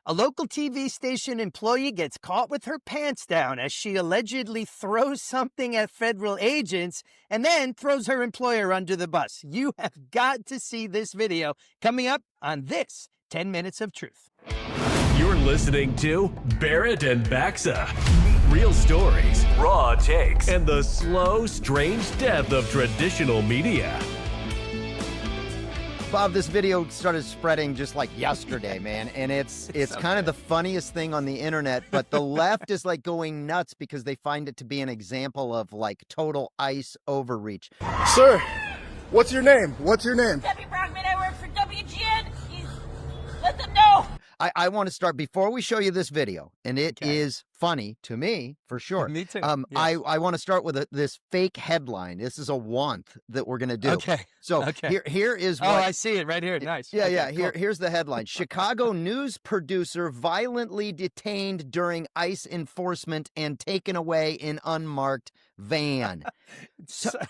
A local TV station employee gets caught with her pants down as she allegedly throws something at federal agents and then throws her employer under the bus. You have got to see this video coming up on this 10 Minutes of Truth. You're listening to Barrett and Baxa. Real stories, raw takes, and the slow, strange death of traditional media. Bob, this video started spreading just like yesterday, man, and it's kind of the funniest thing on the internet, but the left is like going nuts because they find it to be an example of like total ICE overreach. Sir, what's your name? What's your name? Debbie Brockman, I work for WGN. Let them know. I want to start before we show you this video, and it is funny to me for sure. Me too. Yes. Yes. I want to start with this fake headline. This is a want that we're going to do. Okay. So here is what. Oh, I see it right here. Nice. Yeah, Okay, yeah. cool. Here's the headline: Chicago news producer violently detained during ICE enforcement and taken away in unmarked van.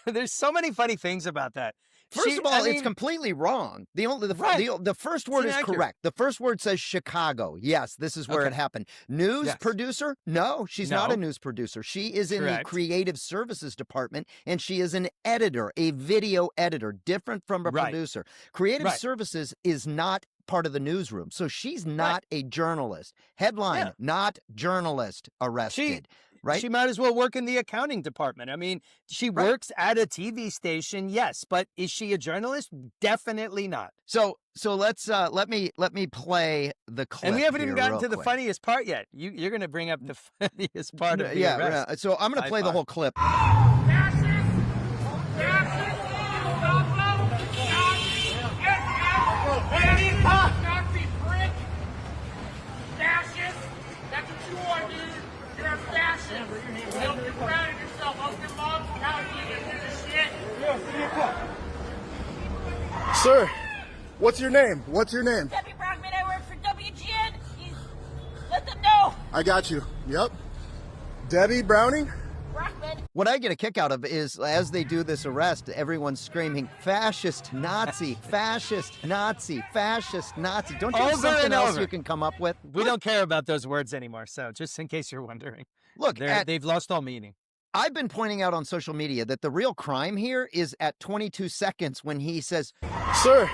There's so many funny things about that. First of all, it's completely wrong. The first word is correct. The first word says Chicago. Yes, this is where it happened. News producer? No, she's not a news producer. She is in the creative services department, and she is an editor, a video editor, different from a producer. Creative services is not part of the newsroom, so she's not a journalist. Headline, not journalist arrested. Right? She might as well work in the accounting department. I mean, she works at a TV station, yes, but is she a journalist? Definitely not. So let's let me play the clip. And we haven't even gotten to the quick. funniest part yet. You're going to bring up the funniest part of the arrest. Yeah. So I'm going to play the whole clip. Sir, what's your name? What's your name? Debbie Brockman, I work for WGN. Let them know. I got you. Yep. Debbie Browning? Brockman. What I get a kick out of is as they do this arrest, everyone's screaming, fascist Nazi, fascist Nazi, fascist Nazi. Don't you have something else you can come up with? We don't care about those words anymore, so just in case you're wondering. Look, they've lost all meaning. I've been pointing out on social media that the real crime here is at 22 seconds when he says, Sir,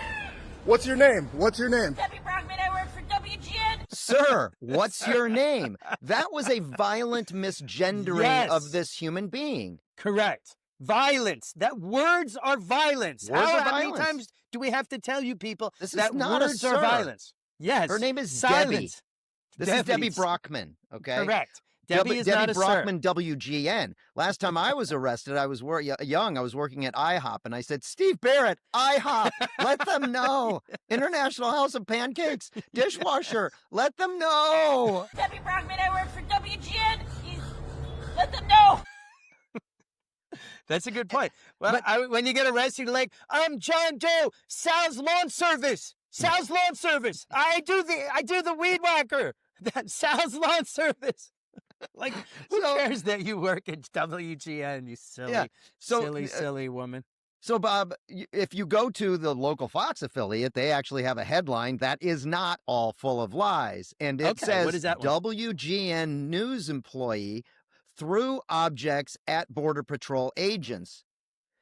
what's your name? What's your name? Debbie Brockman, I work for WGN. Sir, what's your name? That was a violent misgendering of this human being. Correct. Violence. That words are violence. How many times do we have to tell you people that not words are violence? Yes. Her name is Silence. Debbie. This is Debbie Brockman, okay? Correct. Debbie is not a Brockman, WGN. Last time I was arrested, I was young. I was working at IHOP, and I said, Steve Barrett, IHOP, let them know. International House of Pancakes, dishwasher, let them know. Debbie Brockman, I work for WGN. Let them know. That's a good point. Well, when you get arrested, you're like, I'm John Doe, Sal's Lawn Service. Sal's Lawn Service. I do the weed whacker. Sal's Lawn Service. Like, who cares that you work at WGN, you silly woman. So, Bob, if you go to the local Fox affiliate, they actually have a headline that is not all full of lies. And it says, what is that one? WGN news employee threw objects at Border Patrol agents.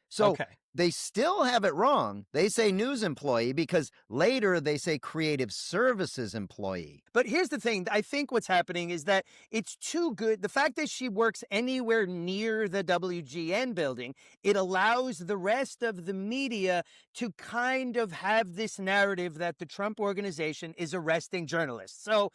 So they still have it wrong. They say news employee because later they say creative services employee. But here's the thing. I think what's happening is that it's too good. The fact that she works anywhere near the WGN building, it allows the rest of the media to kind of have this narrative that the Trump organization is arresting journalists. So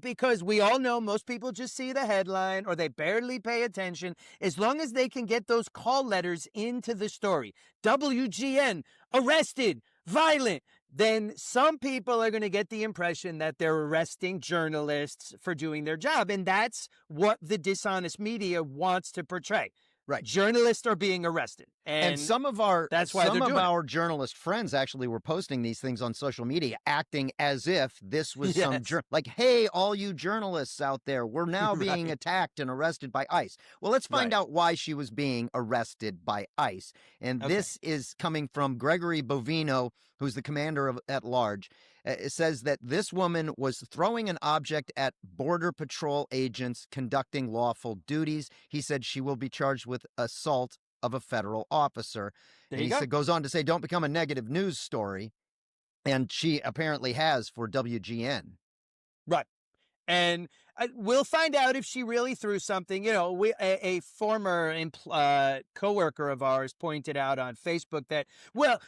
because we all know most people just see the headline or they barely pay attention, as long as they can get those call letters into the story, WGN arrested, violent, then some people are going to get the impression that they're arresting journalists for doing their job. And that's what the dishonest media wants to portray. Right. Journalists are being arrested. And some of our journalist friends actually were posting these things on social media, acting as if this was like, hey, all you journalists out there, we're now being attacked and arrested by ICE. Well, let's find out why she was being arrested by ICE. And this is coming from Gregory Bovino, who's the commander at large. It says that this woman was throwing an object at Border Patrol agents conducting lawful duties. He said she will be charged with assault of a federal officer. There And you go. goes on to say, don't become a negative news story. And she apparently has for WGN. Right. And we'll find out if she really threw something. You know, a former coworker of ours pointed out on Facebook that, well,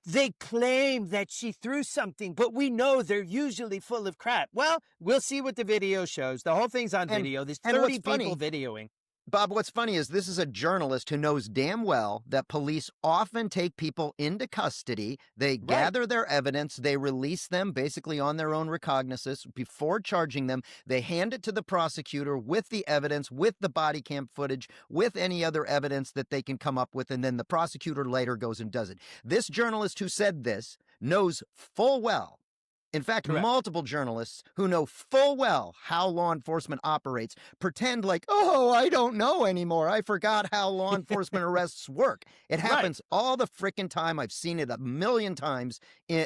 they claim that she threw something, but we know they're usually full of crap. Well, we'll see what the video shows. The whole thing's on video. There's 30 people videoing. Bob, what's funny is this is a journalist who knows damn well that police often take people into custody. They gather their evidence. They release them basically on their own recognizance before charging them. They hand it to the prosecutor with the evidence, with the body cam footage, with any other evidence that they can come up with. And then the prosecutor later goes and does it. This journalist who said this knows full well. In fact, multiple journalists who know full well how law enforcement operates pretend like, oh, I don't know anymore. I forgot how law enforcement arrests work. It happens all the frickin' time. I've seen it a million times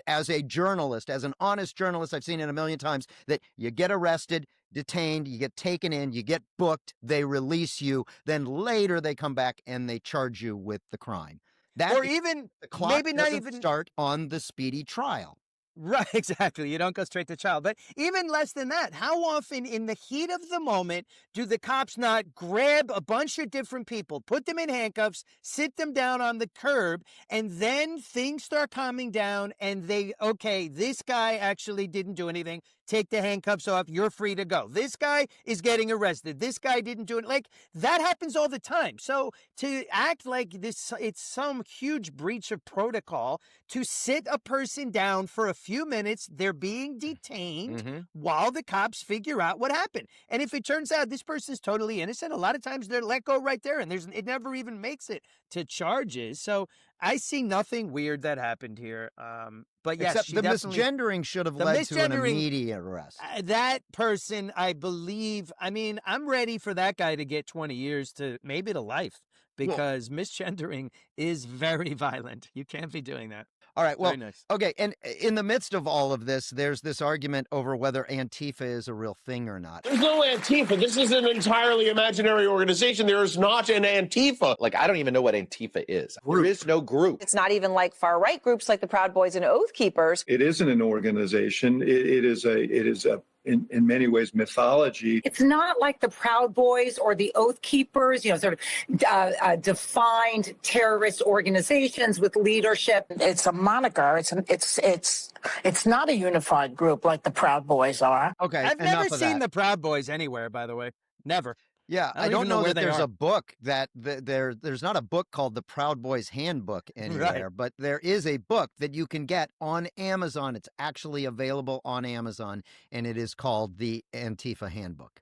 as a journalist, as an honest journalist. I've seen it a million times that you get arrested, detained, you get taken in, you get booked, they release you. Then later they come back and they charge you with the crime. Or even the clock maybe not doesn't even start on the speedy trial. Right, exactly. You don't go straight to trial. But even less than that, how often in the heat of the moment do the cops not grab a bunch of different people, put them in handcuffs, sit them down on the curb, and then things start calming down and okay, this guy actually didn't do anything. Take the handcuffs off. You're free to go. This guy is getting arrested. This guy didn't do it. Like, that happens all the time. So to act like this, it's some huge breach of protocol to sit a person down for a few minutes, they're being detained while the cops figure out what happened. And if it turns out this person's totally innocent, a lot of times they're let go right there, and it never even makes it to charges. So I see nothing weird that happened here. But yes, except the misgendering should have led to an immediate arrest. That person, I believe, I mean, I'm ready for that guy to get 20 years to maybe to life, because misgendering is very violent. You can't be doing that. All right. Well, okay. And in the midst of all of this, there's this argument over whether Antifa is a real thing or not. There's no Antifa. This is an entirely imaginary organization. There is not an Antifa. Like, I don't even know what Antifa is. There is no group. It's not even like far-right groups like the Proud Boys and Oath Keepers. It isn't an organization. It is in many ways mythology. It's not like the Proud Boys or the Oath Keepers, sort of defined terrorist organizations with leadership. It's a moniker. It's not a unified group like the Proud Boys are. Okay, I've never seen the Proud Boys anywhere, by the way. Never. Yeah, I don't know that there's a book there's not a book called the Proud Boys Handbook anywhere, but there is a book that you can get on Amazon. It's actually available on Amazon, and it is called the Antifa Handbook.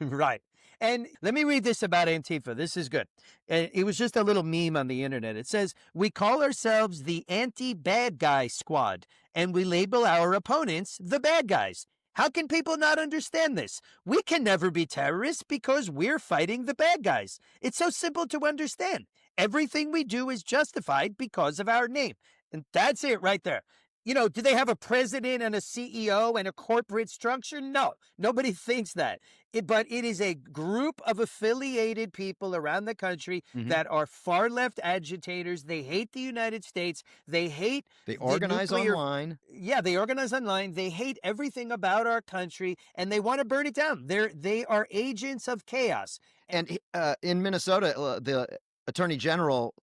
Right. And let me read this about Antifa. This is good. It was just a little meme on the internet. It says, "We call ourselves the anti-bad guy squad, and we label our opponents the bad guys. How can people not understand this? We can never be terrorists because we're fighting the bad guys. It's so simple to understand. Everything we do is justified because of our name." And that's it right there. Do they have a president and a CEO and a corporate structure? No, nobody thinks that. But it is a group of affiliated people around the country that are far left agitators. They hate the United States. They hate They organize online. Yeah, they organize online. They hate everything about our country, and they want to burn it down. They are agents of chaos. And in Minnesota, the Attorney General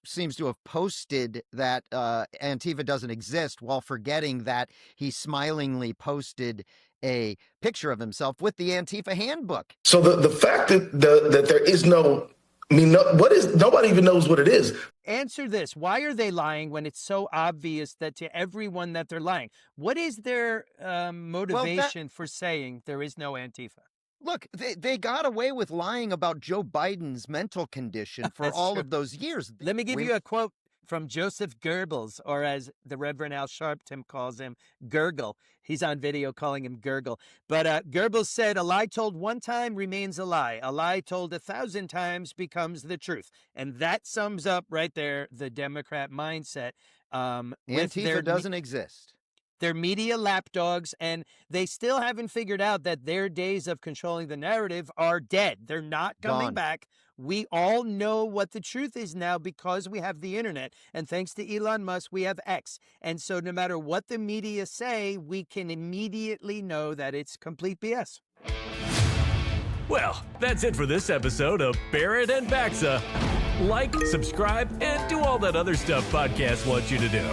seems to have posted that Antifa doesn't exist, while forgetting that he smilingly posted a picture of himself with the Antifa handbook. So the fact that there is no, nobody even knows what it is. Answer this. Why are they lying when it's so obvious that to everyone that they're lying? What is their motivation for saying there is no Antifa? Look, they got away with lying about Joe Biden's mental condition for all of those years. Let me give you a quote from Joseph Goebbels, or as the Reverend Al Sharpton calls him, Gurgle. He's on video calling him Gurgle. But Goebbels said, "A lie told one time remains a lie. A lie told 1,000 times becomes the truth." And that sums up right there the Democrat mindset. Antifa doesn't exist. They're media lapdogs, and they still haven't figured out that their days of controlling the narrative are dead. They're not coming back. We all know what the truth is now because we have the internet. And thanks to Elon Musk, we have X. And so no matter what the media say, we can immediately know that it's complete BS. Well, that's it for this episode of Barrett and Baxa. Like, subscribe, and do all that other stuff podcasts want you to do.